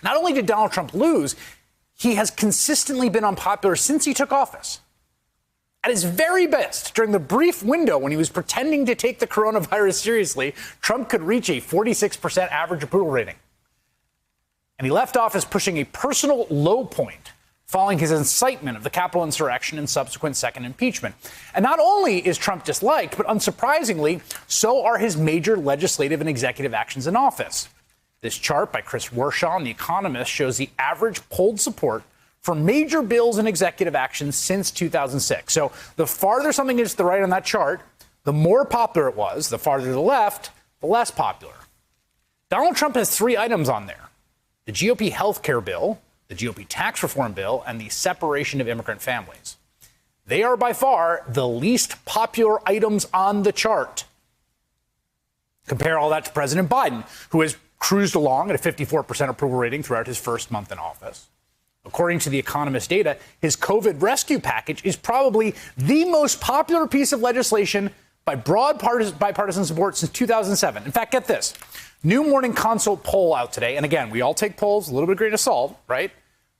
Not only did Donald Trump lose, he has consistently been unpopular since he took office. At his very best, during the brief window when he was pretending to take the coronavirus seriously, Trump could reach a 46% average approval rating. And he left office pushing a personal low point following his incitement of the Capitol insurrection and subsequent second impeachment. And not only is Trump disliked, but unsurprisingly, so are his major legislative and executive actions in office. This chart by Chris Warshaw in The Economist shows the average polled support for major bills and executive actions since 2006. So the farther something is to the right on that chart, the more popular it was. The farther to the left, the less popular. Donald Trump has 3 items on there: the GOP health care bill, the GOP tax reform bill, and the separation of immigrant families. They are by far the least popular items on the chart. Compare all that to President Biden, who has cruised along at a 54% approval rating throughout his first month in office. According to The Economist data, his COVID rescue package is probably the most popular piece of legislation by broad bipartisan support since 2007. In fact, get this. New Morning Consult poll out today. And again, we all take polls, a little bit of grain of salt, right?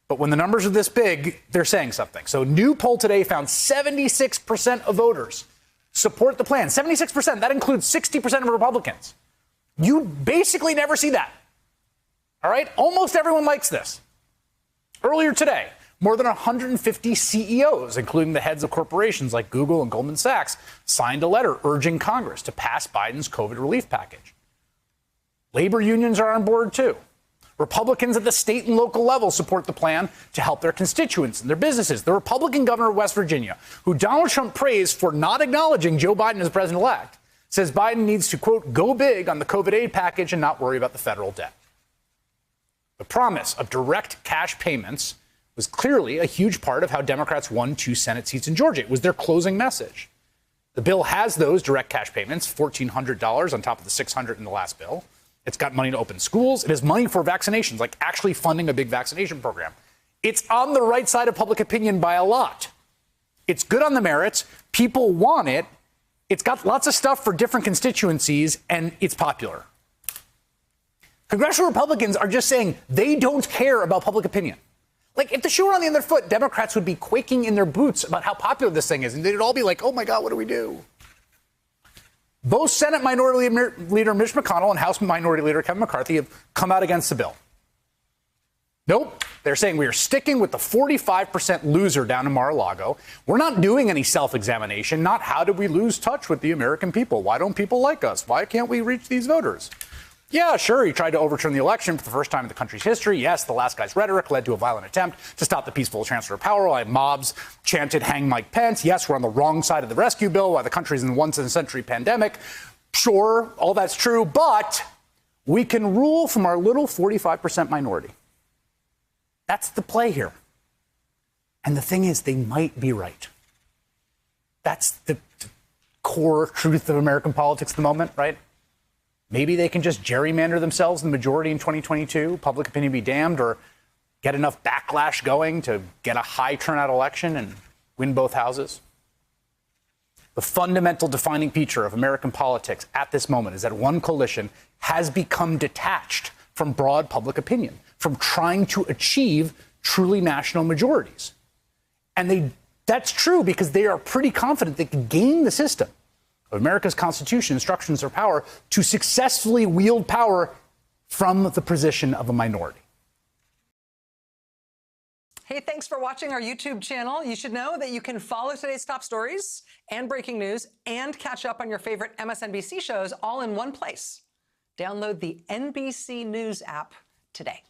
But when the numbers are this big, they're saying something. So new poll today found 76% of voters support the plan. 76%. That includes 60% of Republicans. You basically never see that. All right? Almost everyone likes this. Earlier today, more than 150 CEOs, including the heads of corporations like Google and Goldman Sachs, signed a letter urging Congress to pass Biden's COVID relief package. Labor unions are on board, too. Republicans at the state and local level support the plan to help their constituents and their businesses. The Republican governor of West Virginia, who Donald Trump praised for not acknowledging Joe Biden as president-elect, says Biden needs to, quote, go big on the COVID aid package and not worry about the federal debt. The promise of direct cash payments was clearly a huge part of how Democrats won 2 Senate seats in Georgia. It was their closing message. The bill has those direct cash payments, $1,400 on top of the $600 in the last bill. It's got money to open schools. It has money for vaccinations, like actually funding a big vaccination program. It's on the right side of public opinion by a lot. It's good on the merits. People want it. It's got lots of stuff for different constituencies, and it's popular. Congressional Republicans are just saying they don't care about public opinion. Like, if the shoe were on the other foot, Democrats would be quaking in their boots about how popular this thing is, and they'd all be like, oh, my God, what do we do? Both Senate Minority Leader Mitch McConnell and House Minority Leader Kevin McCarthy have come out against the bill. Nope. They're saying we are sticking with the 45% loser down in Mar-a-Lago. We're not doing any self-examination, not how did we lose touch with the American people? Why don't people like us? Why can't we reach these voters? Yeah, sure, he tried to overturn the election for the first time in the country's history. Yes, the last guy's rhetoric led to a violent attempt to stop the peaceful transfer of power while mobs chanted, hang Mike Pence. Yes, we're on the wrong side of the rescue bill while the country's in a once-in-a-century pandemic. Sure, all that's true, but we can rule from our little 45% minority. That's the play here. And the thing is, they might be right. That's the core truth of American politics at the moment, right? Maybe they can just gerrymander themselves in the majority in 2022, public opinion be damned, or get enough backlash going to get a high turnout election and win both houses. The fundamental defining feature of American politics at this moment is that one coalition has become detached from broad public opinion, from trying to achieve truly national majorities. And that's true because they are pretty confident they can game the system of America's Constitution and structures of power to successfully wield power from the position of a minority. Hey, thanks for watching our YouTube channel. You should know that you can follow today's top stories and breaking news and catch up on your favorite MSNBC shows all in one place. Download the NBC News app today.